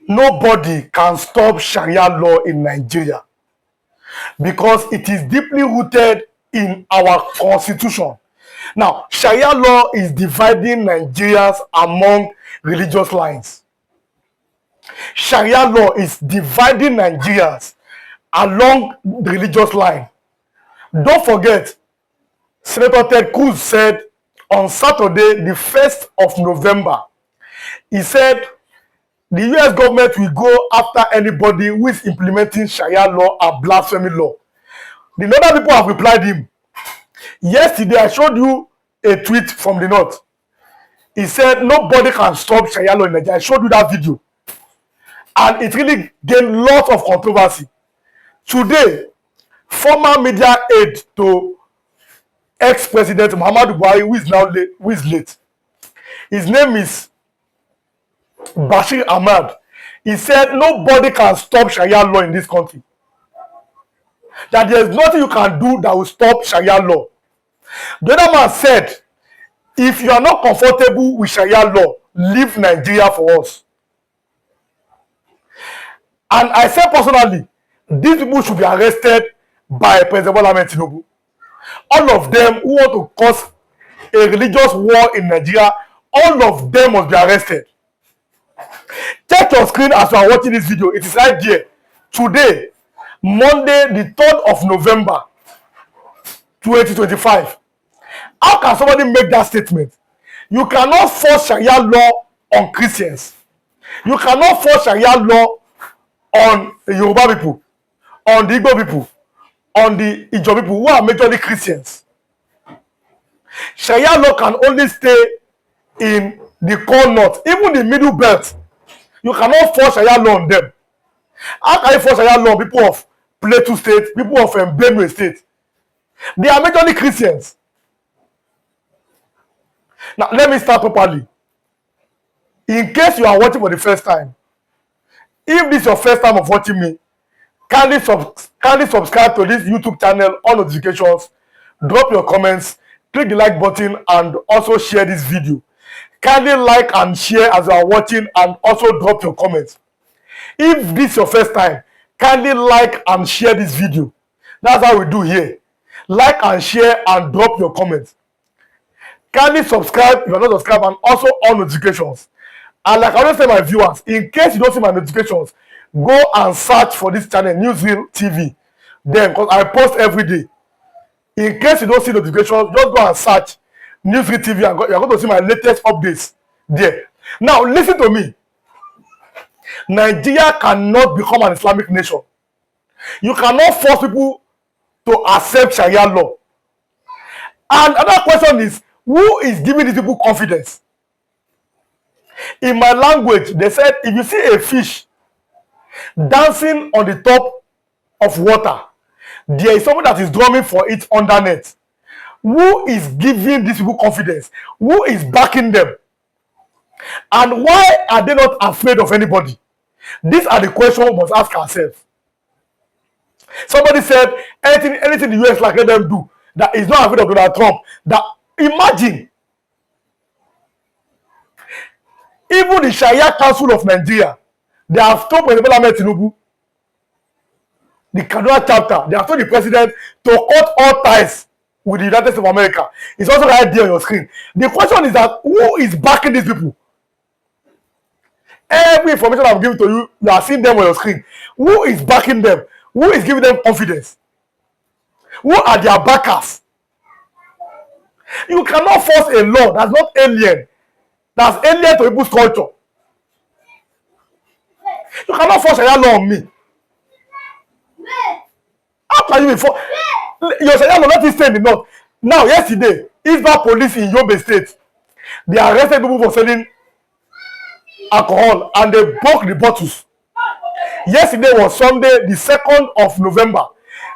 Nobody can stop Sharia law in Nigeria because it is deeply rooted in our constitution. Now, Sharia law is dividing Nigerians among religious lines. Sharia law is dividing Nigerians along the religious line. Don't forget, Senator Ted Cruz said on Saturday, the 1st of November, he said the US government will go after anybody who is implementing Sharia law and blasphemy law. The northern people have replied him. Yesterday, I showed you a tweet from the north. He said nobody can stop Sharia law in Nigeria. I showed you that video. And it really gained lots of controversy. Today, former media aide to ex-president Muhammadu Buhari, who is late. His name is Bashir Ahmad. He said nobody can stop Sharia law in this country. That there is nothing you can do that will stop Sharia law. The other man said, if you are not comfortable with Sharia law, leave Nigeria for us. And I said personally, these people should be arrested by President Bola Ahmed Tinubu. All of them who want to cause a religious war in Nigeria, all of them must be arrested. Check your screen as you are watching this video. It is right there. Today, Monday, the 3rd of November, 2025. How can somebody make that statement? You cannot force Sharia law on Christians. You cannot force Sharia law on the Yoruba people, on the Igbo people, on the Igbo people who are majorly Christians. Sharia law can only stay in the core north, even the middle belt. You cannot force Sharia law on them. How can you force Sharia law on people of Plateau State, people of Benue State? They are majorly Christians. Now, let me start properly. In case you are watching for the first time, if this is your first time of watching me, kindly subscribe to this YouTube channel on notifications, drop your comments, click the like button, and also share this video. Kindly like and share as you are watching, and also drop your comments. If this is your first time, kindly like and share this video. That's how we do here. Like and share and drop your comments. Kindly subscribe if you are not subscribed, and also on notifications. And like I always say, my viewers, in case you don't see my notifications, go and search for this channel, Newsreel TV. Then, because I post every day. In case you don't see notifications, just go and search Newsreel TV, and you're going to see my latest updates there. Now, listen to me. Nigeria cannot become an Islamic nation. You cannot force people to accept Sharia law. And another question is, who is giving these people confidence? In my language, they said, if you see a fish dancing on the top of water, there is someone that is drumming for it underneath. Who is giving these people confidence? Who is backing them? And why are they not afraid of anybody? These are the questions we must ask ourselves. Somebody said, anything the US like let them do, that is not afraid of Donald Trump. That imagine, even the Sharia Council of Nigeria, they have told President Bola Ahmed Tinubu, the Kaduna chapter, they have told the president to cut all ties with the United States of America. It's also right there on your screen. The question is that who is backing these people? Every information I'm giving to you, you are seeing them on your screen. Who is backing them? Who is giving them confidence? Who are their backers? You cannot force a law that's not alien. That's alien to people's culture. You cannot force Sharia law on me. How can you force? Your Sharia law, let it stay in the north. Now, yesterday, Israel police in Yobe State, they arrested people for selling alcohol and they broke the bottles. Yesterday was Sunday, the 2nd of November.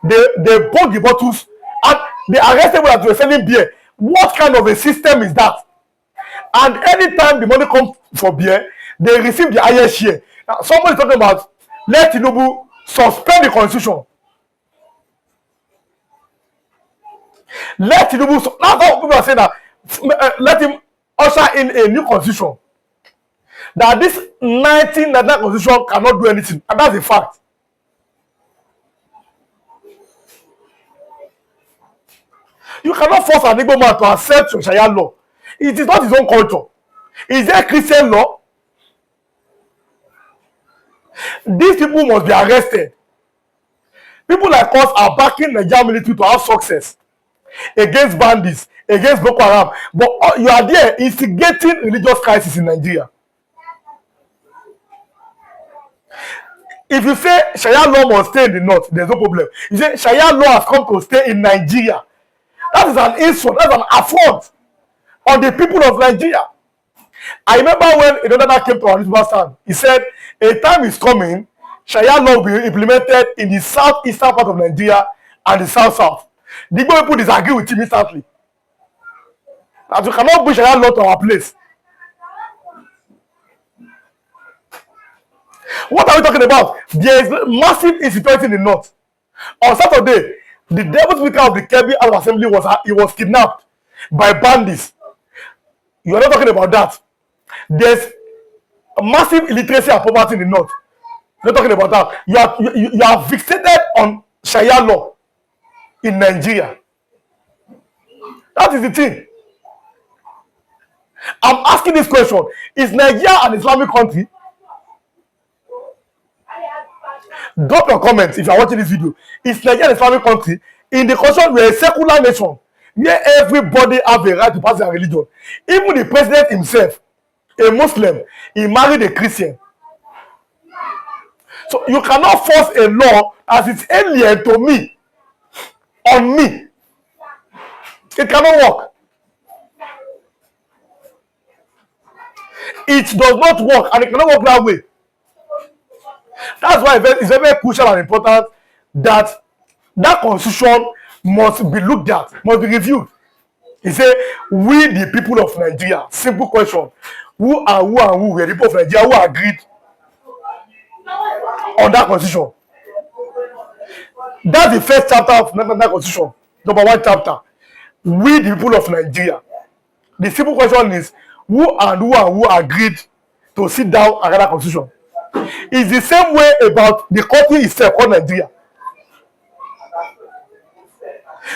They broke the bottles and they arrested people that were selling beer. What kind of a system is that? And anytime the money comes for beer, they receive the highest share. Now, somebody is talking about let Tinubu suspend the constitution. Let Tinubu, that's how people are saying that, let him usher in a new constitution. that this 1999 constitution cannot do anything, and that's a fact. You cannot force an Igbo man to accept your Sharia law. It is not his own culture. Is there Christian law? These people must be arrested. People like us are backing the Nigerian military to have success against bandits, against Boko Haram. But you are there instigating religious crisis in Nigeria. If you say Sharia law must stay in the north, there's no problem. You say Sharia law has come to stay in Nigeria. That is an insult. That's an affront on the people of Nigeria. I remember when a brother came to our newspaper stand, he said, a time is coming, Sharia law will be implemented in the southeastern part of Nigeria and the south-south. The Igbo people disagree with him instantly. That we cannot bring Sharia law to our place. What are we talking about? There is massive insecurity in the north. On Saturday, the deputy speaker of the Kebbi House of Assembly was kidnapped by bandits. You are not talking about that. There's massive illiteracy and poverty in the north. You're not talking about that. You are fixated on Sharia law in Nigeria. That is the thing. I'm asking this question. Is Nigeria an Islamic country? Drop your comments if you are watching this video. Is Nigeria an Islamic country? In the constitution, we are a secular nation where everybody have a right to pass their religion. Even the president himself, a Muslim, he married a Christian. So you cannot force a law as it's alien to me, on me. It cannot work. It does not work, and it cannot work that way. That's why it's very, very crucial and important that that constitution must be looked at, must be reviewed. He said, we the people of Nigeria, simple question, who are who were the people of Nigeria who agreed on that constitution? That's the first chapter of that constitution, number 1 chapter. We the people of Nigeria. The simple question is, who who agreed to sit down and write that constitution? It's the same way about the country itself called Nigeria.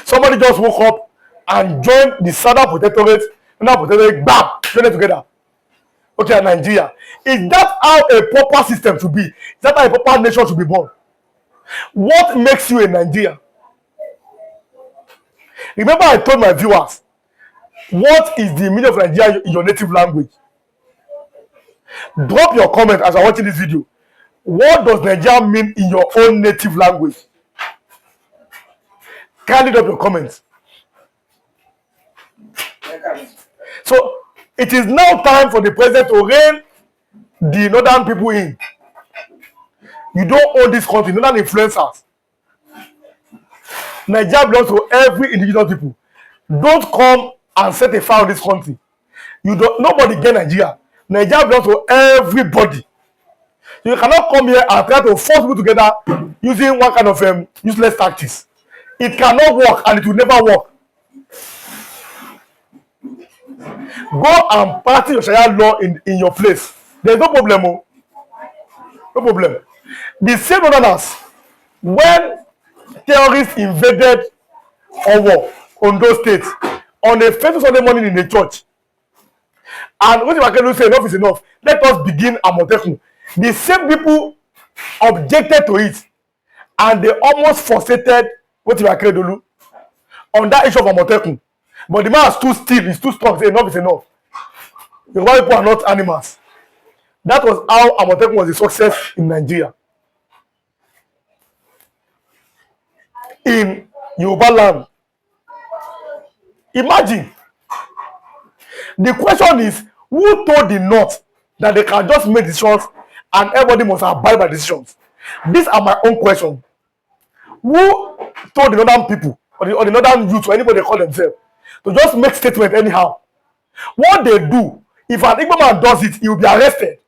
Somebody just woke up and joined the Southern Protectorate, bam, join it together. Okay, Nigeria. Is that how a proper system should be? Is that how a proper nation should be born? What makes you a Nigerian? Remember, I told my viewers, what is the meaning of Nigeria in your native language? Drop your comment as you're watching this video. What does Nigeria mean in your own native language? Kindly drop your comments. So it is now time for the president to rein the northern people in. You don't own this country, northern influencers. Nigeria belongs to every individual people. Don't come and set a fire on this country. Nobody get Nigeria. Nigeria belongs to everybody. You cannot come here and try to force people together using one kind of useless tactics. It cannot work, and it will never work. Go and practice your Sharia law in your place. There's no problem. No problem. The same others, when terrorists invaded Ondo State on a first Sunday morning in the church, and what if I can say enough is enough, let us begin Amotekun. The same people objected to it, and they almost frustrated what if I can do on that issue of Amotekun. But the man is too still, he's too strong, say enough is enough. The white people are not animals. That was how Amotekun was a success in Nigeria. In Yoruba land. Imagine. The question is, who told the North that they can just make decisions and everybody must abide by decisions? These are my own questions. Who told the northern people or the northern youth or anybody they call themselves to just make statements anyhow? What they do, if an Igbo man does it, he will be arrested.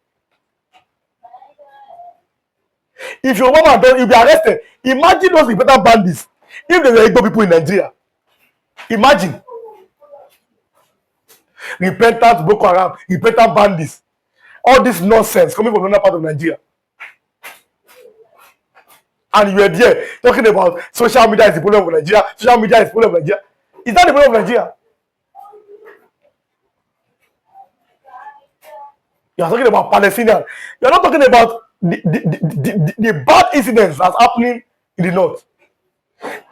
If your woman does, he'll be arrested. Imagine those important bandits if they were Igbo people in Nigeria. Imagine. Repentant Boko Haram, repentant bandits. All this nonsense coming from another part of Nigeria. And you were there talking about social media is the problem of Nigeria. Social media is the problem of Nigeria. Is that the problem of Nigeria? You are talking about Palestinians. You are not talking about the bad incidents that's happening in the north.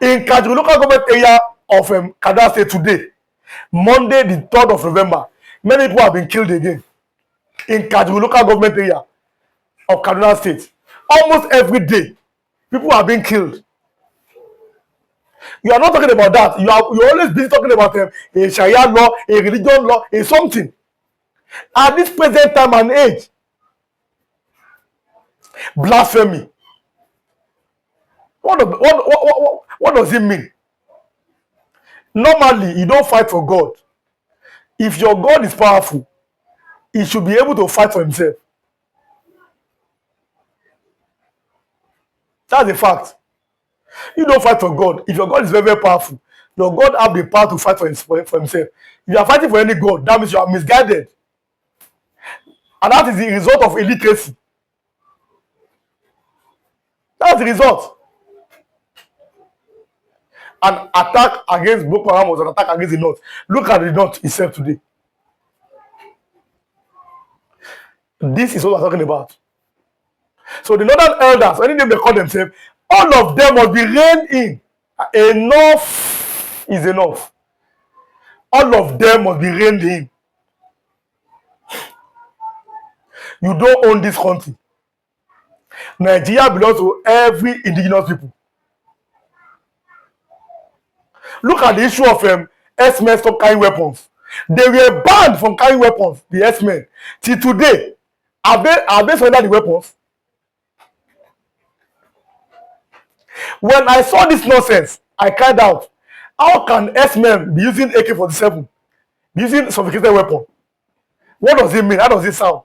In Kajuru local government area of Kaduna State today, Monday the 3rd of November, many people have been killed again. In Kajuru local government area of Kaduna State, almost every day, people are being killed. You are not talking about that. You're always busy talking about a Sharia law, a religion law, a something. At this present time and age, blasphemy. What does it mean? Normally, you don't fight for God. If your God is powerful, he should be able to fight for himself. That's a fact. You don't fight for God. If your God is very, very powerful, your God have the power to fight for himself. If you are fighting for any God, that means you are misguided. And that is the result of illiteracy. That's the result. An attack against Boko Haram was an attack against the North. Look at the North itself today. This is what we're talking about. So the Northern elders, any name they call themselves, all of them must be reined in. Enough is enough. All of them must be reined in. You don't own this country. Nigeria belongs to every indigenous people. Look at the issue of S-men stop carrying weapons. They were banned from carrying weapons, the S-men. Till today, have they surrendered the weapons? When I saw this nonsense, I cried out, how can S-men be using AK-47, using sophisticated weapon? What does it mean? How does it sound?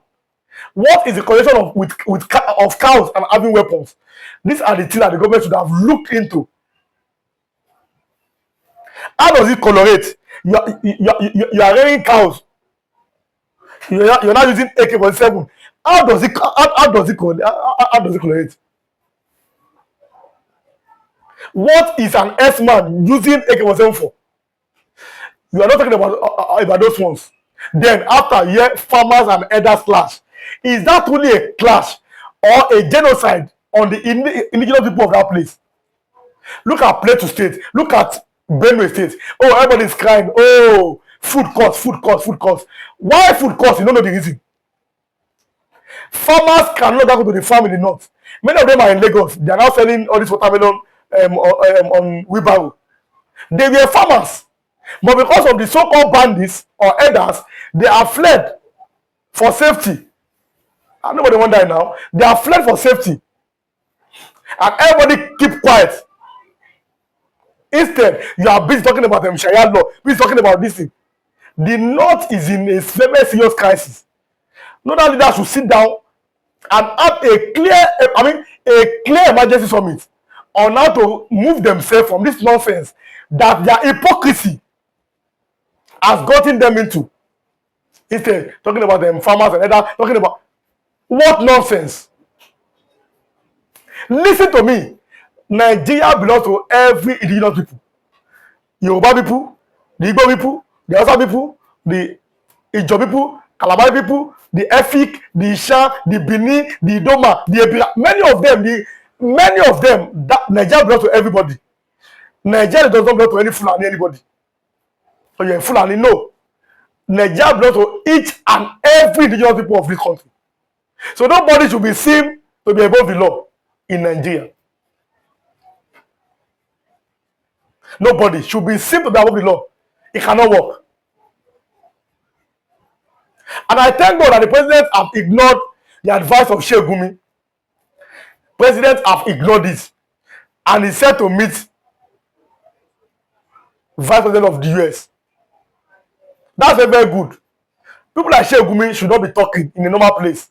What is the connection of cows and having weapons? These are the things that the government should have looked into. How does it correlate? You are rearing cows. You're not using AK-47. How does it correlate? What is an S-man using AK-47 for? You are not talking about those ones. Then after farmers and elders clash, is that really a clash or a genocide on the indigenous people of that place? Look at Plateau State. Look at Benue State. Oh, everybody's crying. Oh, food costs. Why food costs? You don't know the reason. Farmers cannot go to the farm in the north. Many of them are in Lagos. They are now selling all this watermelon on wheelbarrow. They were farmers, but because of the so-called bandits or elders, they are fled for safety. And nobody wonder now. They are fled for safety, and everybody keep quiet. Instead, you are busy talking about Sharia law, busy talking about this thing. The North is in a very serious crisis. Northern leaders should sit down and have a clear emergency summit on how to move themselves from this nonsense that their hypocrisy has gotten them into. Instead, talking about them farmers and others, talking about what nonsense. Listen to me. Nigeria belongs to every indigenous people. Yoruba people, the Igbo people, the Hausa people, the Ijo people, Calabar people, the Efik, the Isha, the Bini, the Idoma, the Ebira. Many of them, that Nigeria belongs to everybody. Nigeria does not belong to any Fulani, anybody. So you're a Fulani, no. Nigeria belongs to each and every indigenous people of this country. So nobody should be seen to be above the law in Nigeria. Nobody should be seen to be above the law. It cannot work. And I thank God that the president have ignored the advice of Sheikh Gumi. President have ignored this. And he said to meet Vice President of the US. That's very, very good. People like Sheikh Gumi should not be talking in a normal place.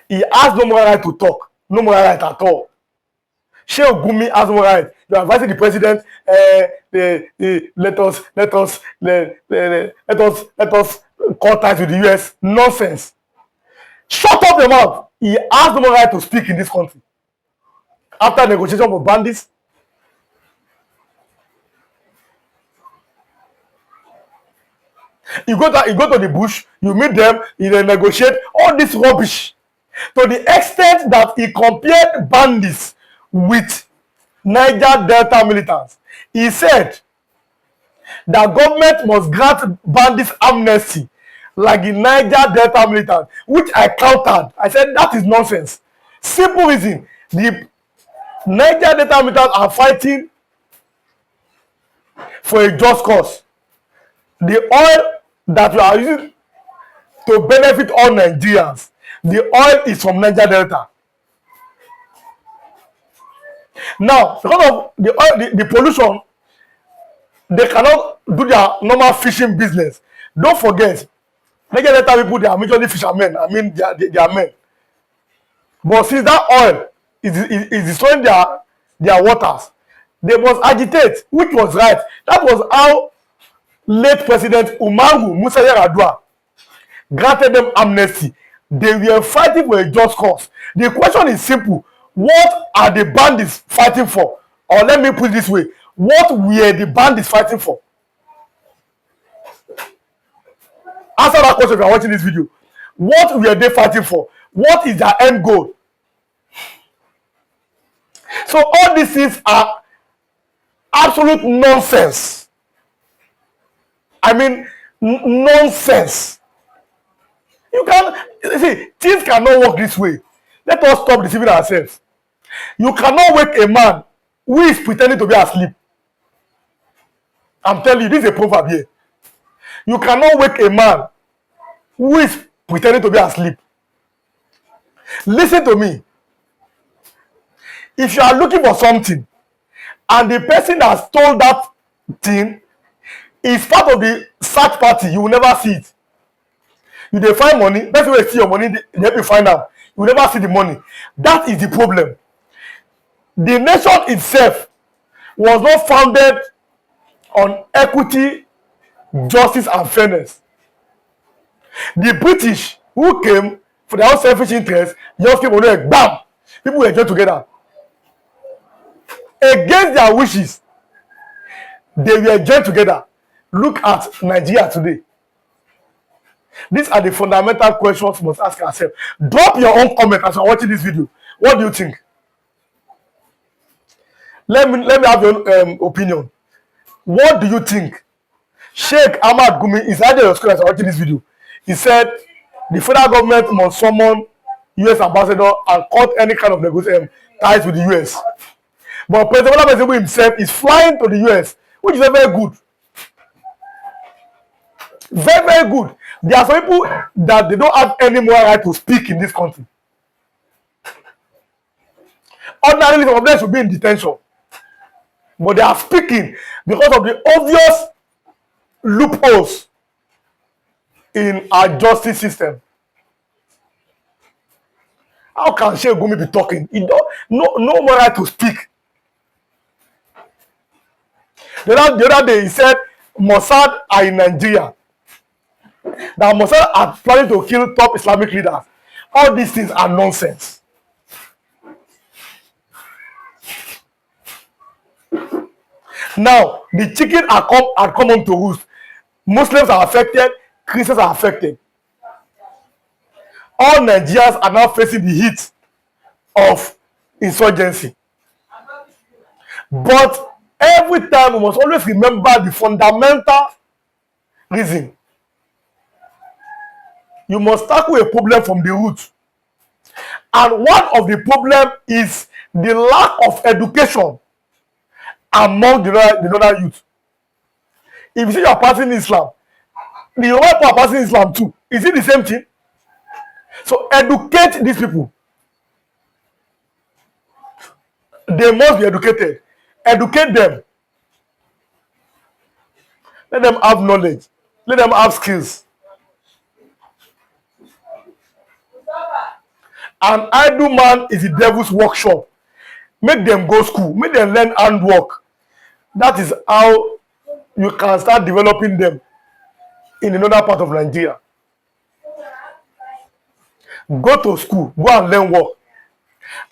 He has no more right to talk. No more right at all. Sheikh Gumi has no right. You are advising the president, let us cut ties with the US. Nonsense. Shut up your mouth. He has no right to speak in this country. After negotiation with bandits, you go to the bush, you meet them, you negotiate all this rubbish. To the extent that he compared bandits with Niger Delta militants. He said that government must grant bandits amnesty like the Niger Delta militant, which I countered. I said that is nonsense. Simple reason. The Niger Delta militants are fighting for a just cause. The oil that we are using to benefit all Nigerians, the oil is from Niger Delta. Now, because of the oil, the pollution, they cannot do their normal fishing business. Don't forget, Niger Delta people, they are majorly fishermen. I mean, they are men. But since that oil is destroying their waters, they must agitate, which was right. That was how late President Umaru Musa Yar'Adua granted them amnesty. They were fighting for a just cause. The question is simple. What are the bandits fighting for? Or let me put it this way. What were the bandits fighting for? Answer that question if you are watching this video. What were they fighting for? What is their end goal? So all these things are absolute nonsense. I mean, nonsense. You can see things cannot work this way. Let us stop deceiving ourselves. You cannot wake a man who is pretending to be asleep. I'm telling you, this is a proverb here. You cannot wake a man who is pretending to be asleep. Listen to me. If you are looking for something and the person that stole that thing is part of the search party, you will never see it. You dey find money, person wey see your money, they help you find am. You will never see the money. That is the problem. The nation itself was not founded on equity, justice, and fairness. The British, who came for their own selfish interest, just came on there, bam! People were joined together. Against their wishes, they were joined together. Look at Nigeria today. These are the fundamental questions we must ask ourselves. Drop your own comment as you're watching this video. What do you think? Let me have your opinion. What do you think? Sheikh Ahmad Gumi is either your school as you're watching this video. He said the federal government must summon US ambassador and cut any kind of negotiation ties with the US. But President Bola Tinubu himself is flying to the US, which is very good. Very, very good. There are some people that they don't have any more right to speak in this country. Ordinarily, some of them should be in detention. But they are speaking because of the obvious loopholes in our justice system. How can Sheikh Gumi be talking? He don't no more right to speak. The other day he said Mossad are in Nigeria. That Mossad are planning to kill top Islamic leaders. All these things are nonsense. Now, the chicken had come on to roost. Muslims are affected, Christians are affected. All Nigerians are now facing the heat of insurgency. But every time we must always remember the fundamental reason. You must tackle a problem from the root. And one of the problems is the lack of education among the northern youth. If you say you are passing Islam, the Yoruba people are passing Islam too. Is it the same thing? So educate these people. They must be educated. Educate them. Let them have knowledge. Let them have skills. An idle man is the devil's workshop. Make them go school. Make them learn handwork. That is how you can start developing them in another part of Nigeria. Go to school, go and learn work.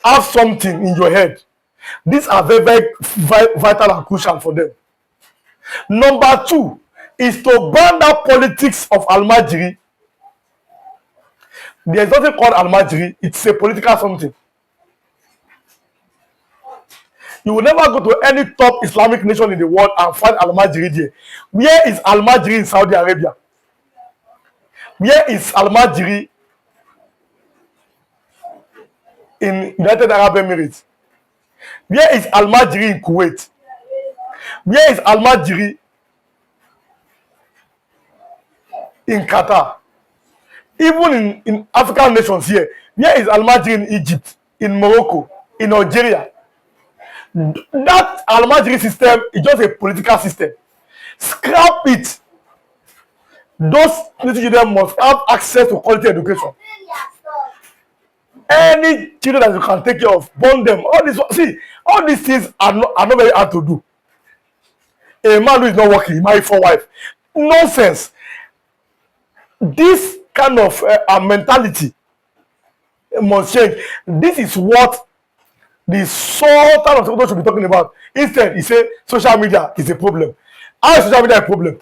Have something in your head. These are very, very vital and crucial for them. Number two is to ban that politics of Almajiri. There is nothing called Almajiri. It's a political something. You will never go to any top Islamic nation in the world and find Almajiri there. Where is Almajiri in Saudi Arabia? Where is Almajiri in United Arab Emirates? Where is Almajiri in Kuwait? Where is Almajiri in Qatar? Even in African nations here, where is Almajiri in Egypt, in Morocco, in Algeria? That Almajiri system is just a political system. Scrap it. Those little children must have access to quality education. Any children that you can take care of, born them. All these things are not very hard to do. A man who is not working, he marry 4 wives. Nonsense. This kind of mentality must change. This is what the Sultan of Sokoto should be talking about. Instead, he say social media is a problem. How is social media a problem?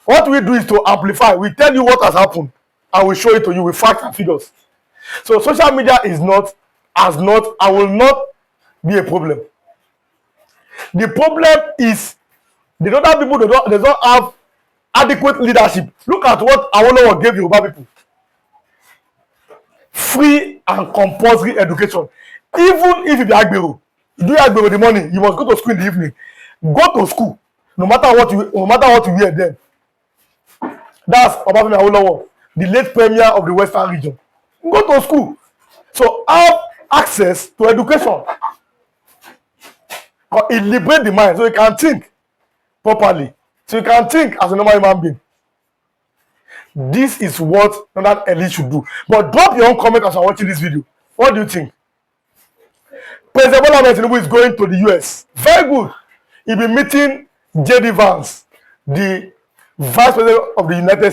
What we do is to amplify. We tell you what has happened and we show it to you with facts and figures. So social media is not, and will not be a problem. The problem is the other people they don't have adequate leadership. Look at what Awolowo gave Yoruba people. Free and compulsory education. Even if you be Agbero, you do Agbero in the morning, you must go to school in the evening. Go to school, no matter what you wear then. That's Obafemi Awolowo, the late premier of the Western region. Go to school. So have access to education. It liberates the mind so you can think properly. So you can think as a normal human being. This is what that elite should do. But drop your own comment as you're watching this video. What do you think? President Bola Ahmed Tinubu is going to the US. Very good. He'll be meeting J.D. Vance, the Vice President of the United States.